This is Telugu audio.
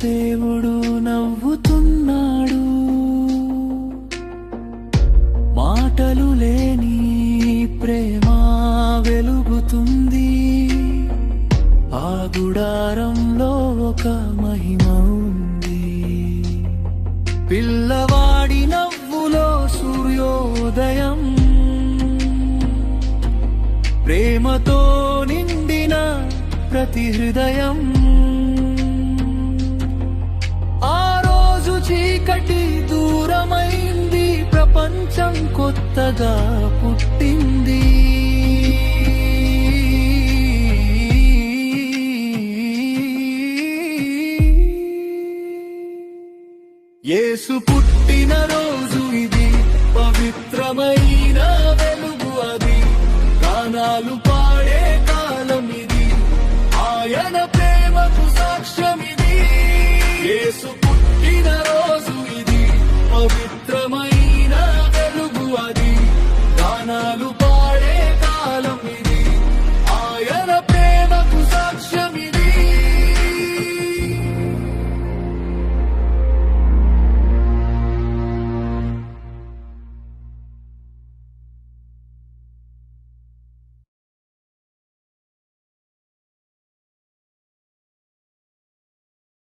దేవుడు నవ్వుతున్నాడు. మాటలు లేని ప్రేమ వెలుగుతుంది. ఆ గుడారంలో ఒక మహిమ ఉంది. పిల్లవాడి నవ్వులో సూర్యోదయం, ప్రేమతో నిండిన ప్రతి హృదయం. ఆ రోజు చీకటి దూరమైంది, ప్రపంచం కొత్తగా పుట్టింది. యేసు పుట్టిన రోజు ఇది, పవిత్రమైన వెలుగు అది. గానాలు పాడే కాలం ఇది, ఆయన ప్రేమకు సాక్ష్యమిది. యేసు